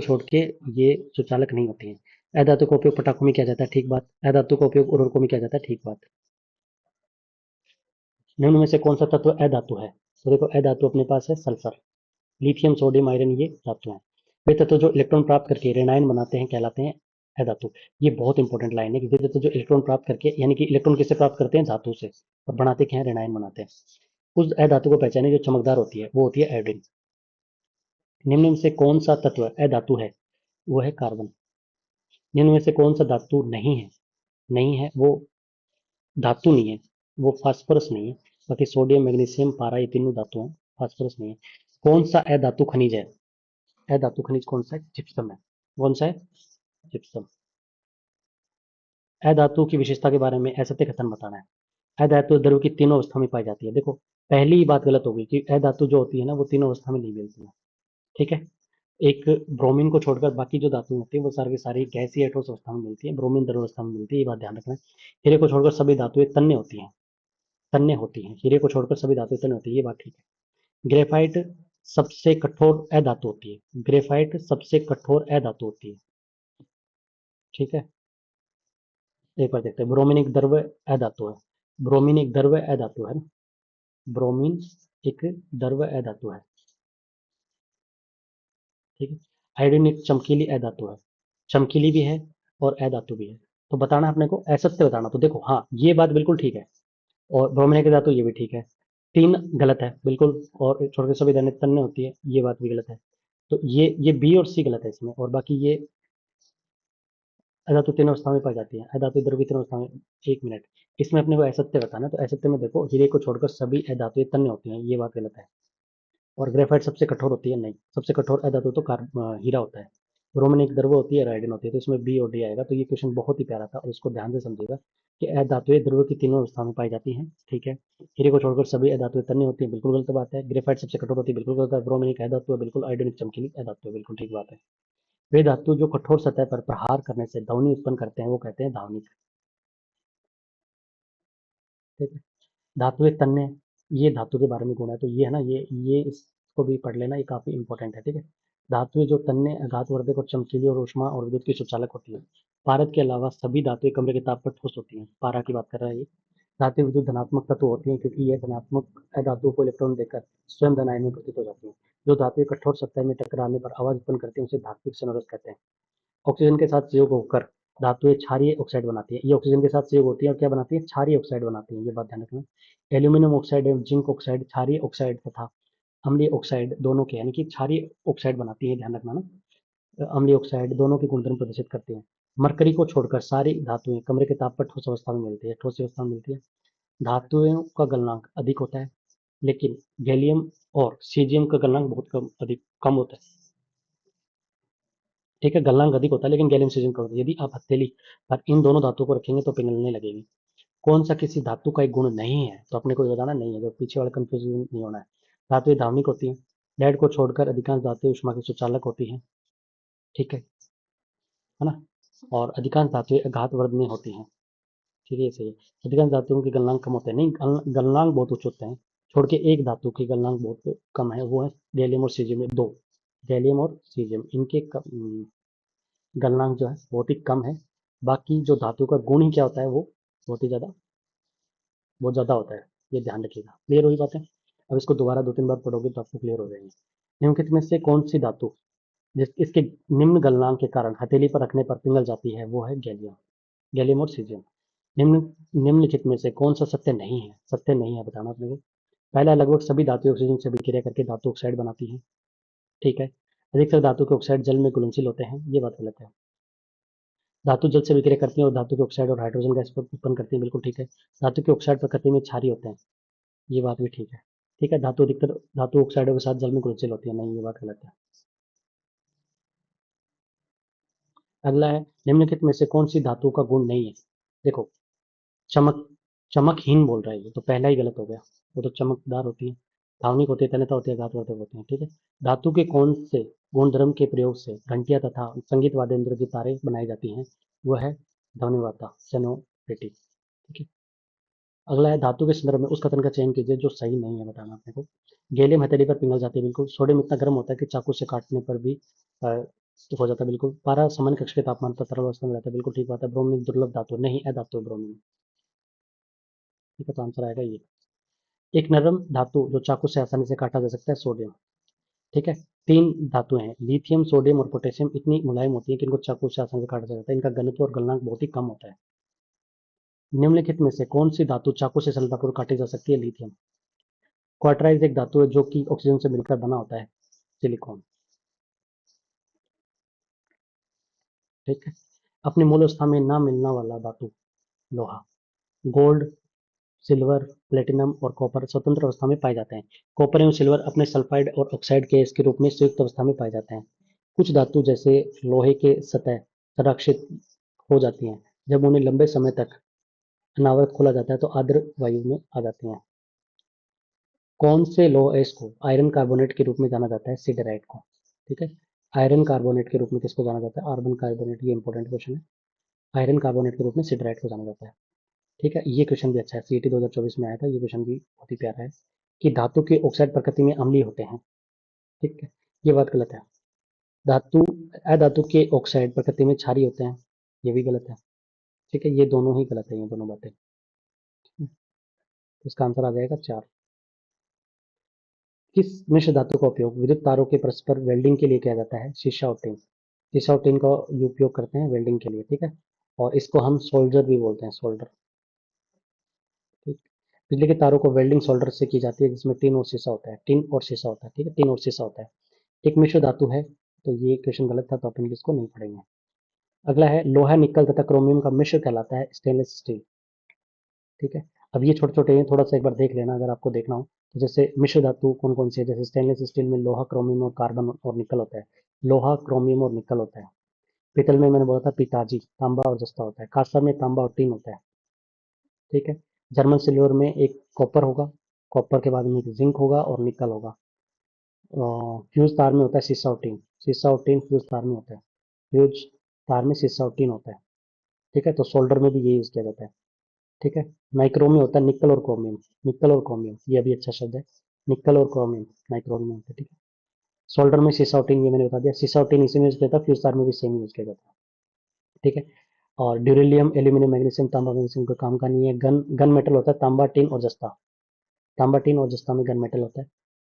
[SPEAKER 1] छोड़ के ये सुचालक नहीं होती हैं। अधातु का उपयोग पटाखों में किया जाता है, ठीक बात। अधातु का उपयोग उर्वरकों में किया जाता है, ठीक बात। निम्न में से कौन सा तत्व अधातु है? तो देखो, अधातु अपने पास है सल्फर, लिथियम, सोडियम, आयरन, ये धातु हैं। वे तत्व जो इलेक्ट्रॉन प्राप्त करके ऋणायन बनाते हैं कहलाते हैं अधातु। ये बहुत इंपॉर्टेंट लाइन है कि वे तत्व जो इलेक्ट्रॉन प्राप्त करके, यानी कि इलेक्ट्रॉन किससे प्राप्त करते हैं? धातु से, और बनाते क्या है? ऋणायन बनाते हैं। उस अधातु को पहचाने जो चमकदार होती है, वो होती है आयोडीन। निम्न में से कौन सा तत्व अधातु है? वो है कार्बन। निम्न में से कौन सा धातु नहीं है वो धातु नहीं है, वो फास्फोरस नहीं है। बाकी सोडियम, मैग्नीशियम, पारा, ये तीनों धातु हैं, फास्फोरस नहीं है। कौन सा अधातु खनिज है? अधातु खनिज कौन सा है? जिप्सम है। कौन सा है? जिप्सम। अधातु की विशेषता के बारे में असत्य कथन बताना है। अधातु द्रव की तीनों अवस्था में पाई जाती है। देखो, पहली ही बात गलत हो गई कि अधातु जो होती है ना, वो तीनों अवस्था में नहीं मिलती है, ठीक है। एक ब्रोमीन को छोड़कर बाकी जो धातु होती है वो सारी की सारी गैसीय ठोस अवस्था में मिलती है, ब्रोमीन द्रव अवस्था में मिलती है, ये बात ध्यान रखना है। हीरे को छोड़कर सभी धातुएं तन्य होती हैं। हीरे को छोड़कर सभी धातुएं तन्य होती है, ये बात ठीक है। ग्रेफाइट सबसे कठोर अधातु होती है। ग्रेफाइट सबसे कठोर अधातु होती है, ठीक है। एक बार देखते हैं। ब्रोमीन एक द्रव्य अधातु है। ब्रोमीन एक द्रव्य अधातु है ना। ब्रोमीन एक द्रव्य अधातु है, ठीक है। आयोडीन एक चमकीली अधातु है, चमकीली भी है और अधातु भी है। तो बताना अपने को, असत्य बताना। तो देखो, हाँ, ये बात बिल्कुल ठीक है, और ब्रोमीन की धातु ये भी ठीक है। तीन गलत है बिल्कुल, और छोड़ के सभी धातु तन्य होती है, ये बात भी गलत है। तो ये बी और सी गलत है इसमें, और बाकी ये अधातु तीन अवस्था में पाई जाती है। अधातु द्रव्य तीन अवस्था में। एक मिनट, इसमें अपने को असत्य बताना, तो असत्य में देखो, हीरे को छोड़कर सभी अधातुएं तन्य होती हैं, ये बात गलत है। और ग्रेफाइट सबसे कठोर होती है, नहीं। सबसे कठोर अधातु तो हीरा होता है। ब्रोमीन एक द्रव्य होती है, आयोडीन होती है, तो इसमें बी और डी आएगा। तो ये क्वेश्चन बहुत ही प्यारा था, और इसको ध्यान से समझिएगा कि अधातुएं द्रव्य की तीनों अवस्था में पाई जाती हैं, ठीक है। हीरे को छोड़कर सभी अधातुएं तन्य होती हैं, बिल्कुल गलत बात है। ग्रेफाइट सबसे कठोर होती है, बिल्कुल गलत है। ब्रोमीन एक अधातु है, बिल्कुल। आयोडीन एक चमकीली अधातु है, बिल्कुल ठीक बात है। वे धातु जो कठोर सतह पर प्रहार करने से ध्वनि उत्पन्न करते हैं वो कहते हैं धावनिक, ठीक है। धातुएं तन्य, ये धातु के बारे में गुण है, तो ये है ना, ये इसको भी पढ़ लेना, ये काफी इंपॉर्टेंट है, ठीक है। धातुएं जो तन्य, आघातवर्धक और चमकीली और ऊष्मा और विद्युत की सुचालक होती है। पारद के अलावा सभी धातुएं कमरे के ताप पर ठोस होती हैं। पारा की बात कर रहा है ये। धातु विद्युत धनात्मक तत्व होती हैं क्योंकि यह धनात्मक धातुओं को इलेक्ट्रॉन देकर स्वयं धन आयन में प्रतीत हो जाती हैं। जो धातु कठोर सतह में टकराने पर आवाज उत्पन्न करते हैं उसे धात्विक संरोध कहते हैं। ऑक्सीजन के साथ संयोग होकर धातुएं क्षारीय ऑक्साइड बनाती है। ये ऑक्सीजन के साथ संयोग होती है और क्या बनाती है? क्षारीय ऑक्साइड बनाती है। ये बात ध्यान रखना। एल्यूमिनियम ऑक्साइड एवं जिंक ऑक्साइड क्षारीय ऑक्साइड तथा अम्लीय ऑक्साइड दोनों के यानी कि क्षारीय ऑक्साइड बनाती है। ध्यान रखना ना, अम्लीय ऑक्साइड दोनों के गुणधर्म प्रदर्शित करते हैं। मरकरी को छोड़कर सारी धातुएं कमरे के ताप पर ठोस अवस्था में मिलती है। ठोस अवस्था में मिलती है। धातुओं का गलनांक अधिक होता है लेकिन गैलियम और सीजियम का गलनांक बहुत कम होता है। ठीक है, गलनांक अधिक होता है लेकिन गैलियम सीजियम कम होता है। यदि आप हथेली पर इन दोनों धातुओं को रखेंगे तो पिघलने लगेगी। कौन सा किसी धातु का एक गुण नहीं है? तो अपने को ये बताना नहीं है, जो पीछे वाला कंफ्यूजन नहीं होना है। धातुएं धार्मिक होती हैं। लेड को छोड़कर अधिकांश धातुएं ऊष्मा की सुचालक होती हैं। ठीक है ना। और अधिकांश धातुएं आघातवर्धनीय होती हैं। ठीक है, सही है। अधिकांश धातुओं के गलनांक कम होते हैं। नहीं, गलनांक बहुत उच्च होते हैं। छोड़ के एक धातु के गलनांक बहुत कम है, वो है गैलियम और सीजियम में। दो, गैलियम और सीजियम, इनके गलनांक जो है बहुत ही कम है। बाकी जो धातु का गुण ही क्या होता है, वो बहुत ही ज़्यादा बहुत ज़्यादा होता है। ये ध्यान रखिएगा। क्लियर हुई बातें? अब इसको दोबारा 2-3 बार पढ़ोगे तो आपको क्लियर हो जाएंगे। निम्नलिखित में से कौन सी धातु जिस इसके निम्न गलनांक के कारण हथेली पर रखने पर पिघल जाती है, वो है गैलियम। गैलियम और सीजियम। निम्नलिखित में से कौन सा सत्य नहीं है? सत्य नहीं है बताना अपने को। पहला, लगभग सभी धातु ऑक्सीजन से अभिक्रिया करके धातु ऑक्साइड बनाती हैं। ठीक है। अधिकतर धातु के ऑक्साइड जल में घुलनशील होते हैं। ये बात गलत है। धातु जल से विक्रिया करती है और धातु के ऑक्साइड और हाइड्रोजन गैस उत्पन्न करती है। बिल्कुल ठीक है। धातु के ऑक्साइड प्रकृति में क्षारीय होते हैं। ये बात भी ठीक है। ठीक है, धातु अधिकतर धातु ऑक्साइडों के साथ जल में घुलनशील होती है। नहीं, ये बात गलत है। अगला है, निम्नलिखित में से कौन सी धातु का गुण नहीं है? देखो, चमक चमकहीन बोल रहा है ये, तो पहला ही गलत हो गया। वो तो चमकदार होती है, भावनिक होती है, तन्यता होती है, घातवर्धक होती है। ठीक है। धातु के कौन से गुणधर्म के प्रयोग से घंटियां तथा संगीत वाद्य यंत्र की तारें बनाई जाती हैं? वह है ध्वनिवाता, सोनोरिटी। ठीक है। अगला है, धातु के संदर्भ में उस कथन का चयन कीजिए जो सही नहीं है, बताना अपने को। गैलियम हथेली पर पिघल जाती है। बिल्कुल। सोडियम इतना गर्म होता है कि चाकू से काटने पर भी हो जाता है। बिल्कुल। पारा सामान्य कक्ष के तापमान पर तरल अवस्था में रहता है। बिल्कुल ठीक बात है। ब्रोमीन दुर्लभ धातु नहीं, अधातु है ब्रोमीन। ठीक है, तो आंसर आएगा ये। एक नरम धातु जो चाकू से आसानी से काटा जा सकता है, सोडियम। ठीक है। तीन धातुएं हैं, लिथियम, सोडियम और पोटेशियम। इतनी मुलायम होती है कि इनको चाकू से आसानी से काटा जा सकता है। इनका घनत्व और गलनांक बहुत ही कम होता है। निम्नलिखित में से कौन सी धातु चाकू से सरलतापूर्वक काटी जा सकती है? लिथियम। क्वार्टराइज एक धातु है जो कि ऑक्सीजन से मिलकर बना होता है, सिलिकॉन। ठीक है। अपनी मूल अवस्था में ना मिलने वाला धातु, लोहा। गोल्ड, सिल्वर, प्लेटिनम और कॉपर स्वतंत्र अवस्था में पाए जाते हैं। कॉपर एवं सिल्वर अपने सल्फाइड और ऑक्साइड के इसके रूप में संयुक्त अवस्था में पाए जाते हैं। कुछ धातु जैसे लोहे के सतह संरक्षित हो जाती हैं जब उन्हें लंबे समय तक अनावृत खोला जाता है तो आर्द्र वायु में आ जाती हैं। कौन से लोह को आयरन कार्बोनेट के रूप में जाना जाता है? सिडराइट को। ठीक है। आयरन कार्बोनेट के रूप में किसको जाना जाता है? Argon carbonate. ये इंपॉर्टेंट क्वेश्चन है। आयरन कार्बोनेट के रूप में सिडराइट को जाना जाता है। ठीक है, ये क्वेश्चन भी अच्छा है, सीईटी 2024 में आया था। ये क्वेश्चन भी बहुत ही प्यारा है कि धातु के ऑक्साइड प्रकृति में अम्लीय होते हैं। ठीक है, ये बात गलत है। धातु अधातु के ऑक्साइड प्रकृति में क्षारीय होते हैं। ये भी गलत है। ठीक है, ये दोनों ही गलत है, ये दोनों बातें। तो इसका आंसर आ जाएगा 4। किस मिश्र धातु का उपयोग विद्युत तारों के परस्पर वेल्डिंग के लिए किया जाता है? शीशा और टिन। शीशा और टिन का उपयोग करते हैं वेल्डिंग के लिए। ठीक है, और इसको हम सोल्डर भी बोलते हैं, सोल्डर। ठीक। बिजली के तारों को वेल्डिंग सोल्डर से की जाती है जिसमें टिन और शीशा होता है। टिन और शीशा होता है। ठीक है, टिन और शीशा होता है। एक मिश्र धातु है, तो ये क्वेश्चन गलत था, तो अपन इसको नहीं पढ़ेंगे। अगला है, लोहा, निकल तथा क्रोमियम का मिश्र कहलाता है स्टेनलेस स्टील। ठीक है। अब ये छोटे छोटे हैं, थोड़ा सा एक बार देख लेना अगर आपको देखना हो तो। जैसे मिश्र धातु कौन कौन सी है? जैसे स्टेनलेस स्टील में लोहा, क्रोमियम और कार्बन और निकल होता है। लोहा, क्रोमियम और निकल होता है। पीतल में मैंने बोला था पिताजी, तांबा और जस्ता होता है। कांसा में तांबा और टीन होता है। ठीक है। जर्मन सिल्वर में एक कॉपर होगा, कॉपर के बाद में एक जिंक होगा और निकल होगा। फ्यूज तार में होता है सीसा और टीन। सीसा और टीन फ्यूज तार में होता है। फ्यूज तार में सीसा और टीन होता है। ठीक है, तो सोल्डर में भी ये यूज किया जाता है। ठीक है। माइक्रो में होता है निकल और क्रोमियम। निकल और क्रोमियम, ये भी अच्छा शब्द है। निकल और क्रोमियम माइक्रो में होता है। ठीक है। सोल्डर में सीसा और टीन, ये मैंने बता दिया। सीसा और टीन इसी में यूज किया था, फ्यूज तार में भी सेम यूज किया जाता है। ठीक है। और ड्यूरेलियम, एल्यूमिनियम, मैग्नीशियम, तांबा, मैग्नीशियम का काम का नहीं है। गन गन मेटल होता है तांबा, टिन और जस्ता। तांबा, टिन और जस्ता में गन मेटल होता है।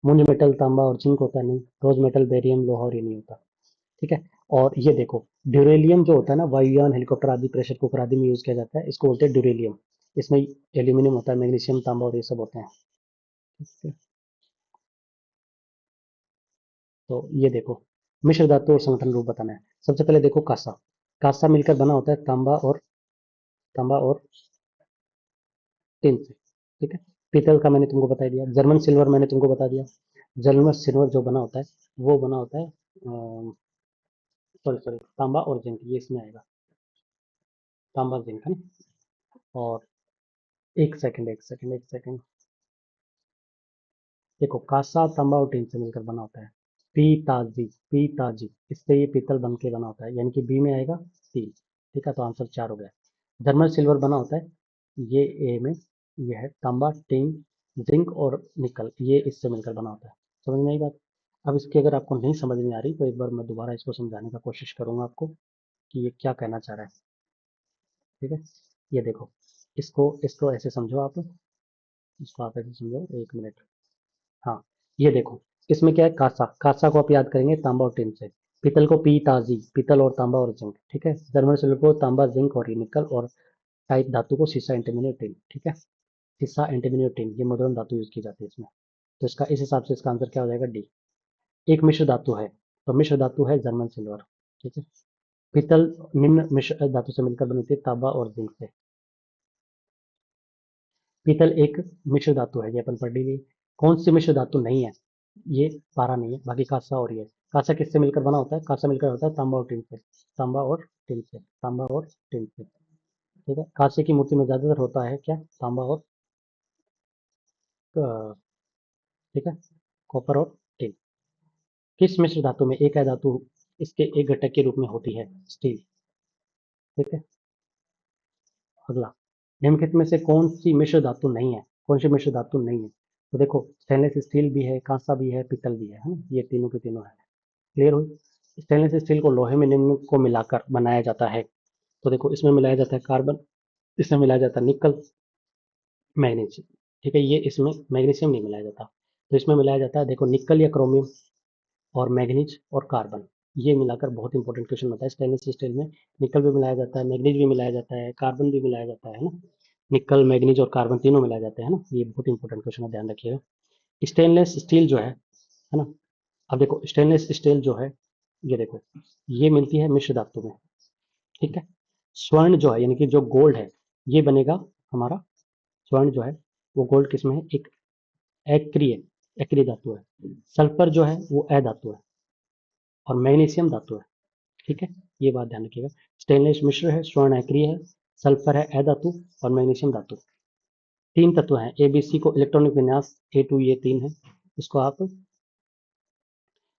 [SPEAKER 1] मुंज मेटल तांबा और जिंक होता है नहीं। रोज मेटल बेरियम लोहा और ये नहीं होता। ठीक है। और ये देखो, ड्यूरेलियम जो होता है ना, वायुयान, हेलीकॉप्टर आदि, प्रेशर कुकर आदि में यूज किया जाता है, इसको बोलते हैं ड्यूरेलियम। इसमें एल्यूमिनियम होता है, मैग्नीशियम, तांबा और ये सब होते हैं। ठीक है? तो ये देखो, मिश्र धातु और संगठन रूप बताना है। सबसे पहले देखो कांसा। कांसा मिलकर बना होता है तांबा और टिन से। ठीक है। पीतल का मैंने तुमको बता दिया। जर्मन सिल्वर मैंने तुमको बता दिया। जर्मन सिल्वर जो बना होता है, वो बना होता है, सॉरी सॉरी, तांबा और जिंक, ये इसमें आएगा। तांबा जिंक है ना। और एक सेकंड, देखो कांसा तांबा और टिन से मिलकर बना होता है पीताजी। इससे ये पीतल बन के बना होता है, यानी कि बी में आएगा 3। ठीक है, तो आंसर 4 हो गया। जर्मन सिल्वर बना होता है, ये ए में, ये है तांबा, टिन, जिंक और निकल, ये इससे मिलकर बना होता है। समझ में आई बात? अब इसकी अगर आपको नहीं समझ में आ रही तो एक बार मैं दोबारा इसको समझाने का कोशिश करूंगा आपको कि ये क्या कहना चाह रहा है। ठीक है। ये देखो, इसको इसको ऐसे समझो आप। इसको आप ऐसे समझो, 1 मिनट। हाँ, ये देखो, इसमें क्या है, कांसा। कांसा को आप याद करेंगे तांबा और टिन से। पीतल को पीताजी, पीतल और तांबा और जिंक। ठीक है। जर्मन सिल्वर को तांबा, जिंक और निकल। और टाइप धातु को सीसा, एंटीमनी और टिन। ठीक है। सीसा, एंटीमनी और टिन, ये मॉडर्न धातु यूज की जाती है इसमें। तो इसका इस हिसाब से इसका आंसर क्या हो जाएगा, डी। एक मिश्र धातु है, तो मिश्र धातु है जर्मन सिल्वर। ठीक है। पीतल निम्न मिश्र धातु से मिलकर बनती है, तांबा और जिंक से। पीतल एक मिश्र धातु है, ये अपन पढ़ ली। कौन सी मिश्र धातु नहीं है, ये पारा नहीं है, बाकी कांसा और ये। कांसा किससे मिलकर बना होता है, कांसा मिलकर होता है तांबा और टिन से। तांबा और टिन से, तांबा और टिन से। ठीक है। कांसे की मूर्ति में ज्यादातर होता है क्या, तांबा और ठीक है, कॉपर और टिन। किस मिश्र धातु में एक है धातु इसके एक घटक के रूप में होती है, स्टील। ठीक है। अगला, निम्नलिखित में से कौन सी मिश्र धातु नहीं है, कौन सी मिश्र धातु नहीं है। तो देखो, स्टेनलेस स्टील भी है, कांसा भी है, पीतल भी है ना, ये तीनों के तीनों है। क्लियर हुई? स्टेनलेस स्टील को लोहे में निम्न को मिलाकर बनाया जाता है। तो देखो, इसमें मिलाया जाता है कार्बन, इसमें मिलाया जाता है निकल, मैग्नीशियम। ठीक है, ये इसमें मैग्नीशियम नहीं मिलाया जाता। तो इसमें मिलाया जाता है, देखो, निकल या क्रोमियम और मैग्नीज और कार्बन। ये मिलाकर बहुत इंपॉर्टेंट क्वेश्चन होता है स्टेनलेस स्टील में। निकल भी मिलाया जाता है, मैग्नीज भी मिलाया जाता है, कार्बन भी मिलाया जाता है ना। निकल, मैग्नीज और कार्बन तीनों मिलाए जाते हैं ना। ये बहुत इंपॉर्टेंट क्वेश्चन है, ध्यान रखिएगा। स्टेनलेस स्टील जो है ना। अब देखो, स्टेनलेस स्टील जो है, ये देखो, ये मिलती है मिश्र धातु में। ठीक है। स्वर्ण जो है, यानी कि जो गोल्ड है, ये बनेगा हमारा, स्वर्ण जो है वो गोल्ड किसमें है, एक एक्रिय एक्रिय धातु है। सल्फर जो है वो अधातु है। और मैग्नीशियम धातु है। ठीक है, ये बात ध्यान रखिएगा। स्टेनलेस मिश्र है, स्वर्ण एक्रिय है, सल्फर है अधातु, और मैग्नीशियम धातु। 3 तत्व हैं। ए बी सी को इलेक्ट्रॉनिक विन्यास A2, ये 3 है। इसको आप,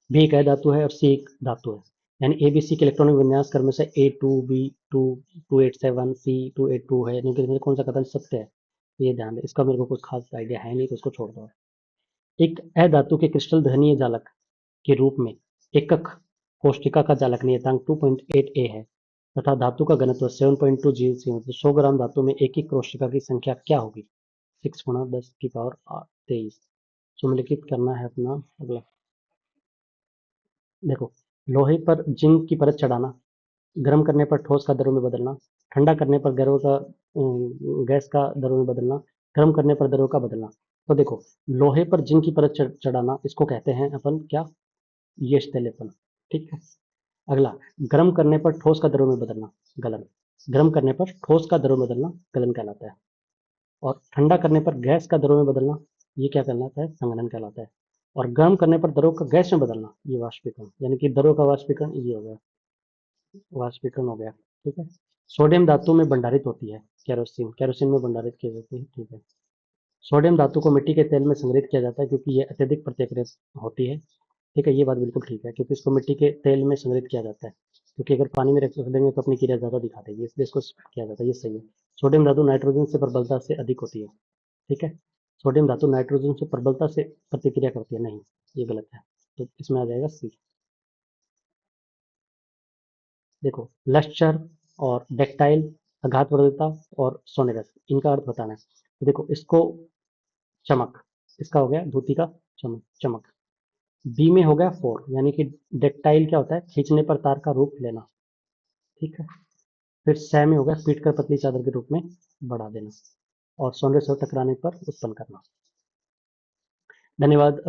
[SPEAKER 1] बी एक धातु है और सी एक धातु है। यानी ए बी सी के इलेक्ट्रॉनिक विन्यास क्रम में से A2, B2, 287, C282 है, यानी कि कौन सा कथन सत्य है, ये ध्यान दें। इसका मेरे को कुछ खास आइडिया है नहीं, तो उसको छोड़ दो। एक अधातु के क्रिस्टल धनीय जालक के रूप में एकक कोष्ठिका का जालक नियतांक 2.8 ए है तथा धातु का घनत्व 7.2 जी सी, मतलब 100 ग्राम धातु में एक ही कोष्ठिका की संख्या क्या होगी, 6 गुणा 10 की पावर 23। सुमेलित करना है अपना। अगला देखो, लोहे पर जिंक की परत चढ़ाना, गर्म करने पर ठोस का द्रव में बदलना, ठंडा करने पर गैस का द्रव में बदलना, गर्म करने पर द्रव का बदलना। तो देखो, लोहे पर जिंक की परत चढ़ाना, इसको कहते हैं अपन क्या, यश तेलेपन। ठीक है। अगला, गर्म करने पर ठोस का द्रव में बदलना, गलन। गर्म करने पर ठोस का द्रव में बदलना गलन कहलाता है। और ठंडा करने पर गैस का द्रव में बदलना, ये क्या कहलाता है, संघनन कहलाता है। और गर्म करने पर द्रव का गैस में बदलना, ये वाष्पीकरण, यानी कि द्रव का वाष्पीकरण, ये हो गया वाष्पीकरण हो गया। ठीक है। सोडियम धातु में भंडारित होती है, केरोसिन, केरोसिन में भंडारित की जाती है। ठीक है। सोडियम धातु को मिट्टी के तेल में संग्रहित किया जाता है क्योंकि ये अत्यधिक प्रतिक्रिया होती है। ठीक है, ये बात बिल्कुल ठीक है, क्योंकि इसको मिट्टी के तेल में संग्रहित किया जाता है, क्योंकि अगर पानी में रख देंगे तो अपनी क्रिया ज़्यादा दिखा देगी, इसलिए इसको किया जाता है, ये सही है। सोडियम धातु नाइट्रोजन से प्रबलता से अधिक होती है। ठीक है। सोडियम धातु नाइट्रोजन से प्रबलता से प्रतिक्रिया करती है, नहीं, ये गलत है। तो इसमें आ जाएगा सी। देखो, लश्चर, और डेक्टाइल आघातवर्धता और सोनेरस, इनका अर्थ बताना है। तो देखो इसको चमक, इसका हो गया धोती का चमक चमक। बी में हो गया फोर, यानी कि डेक्टाइल क्या होता है, खींचने पर तार का रूप लेना, ठीक है। फिर सै में हो गया पीट कर पतली चादर के रूप में बढ़ा देना, और सोनरस से टकराने पर उत्पन्न करना। धन्यवाद।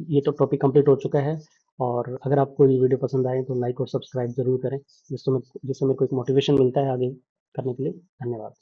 [SPEAKER 1] ये तो टॉपिक कंप्लीट हो चुका है, और अगर आपको ये वीडियो पसंद आए तो लाइक और सब्सक्राइब जरूर करें, जिससे मेरे को एक मोटिवेशन मिलता है आगे करने के लिए। धन्यवाद।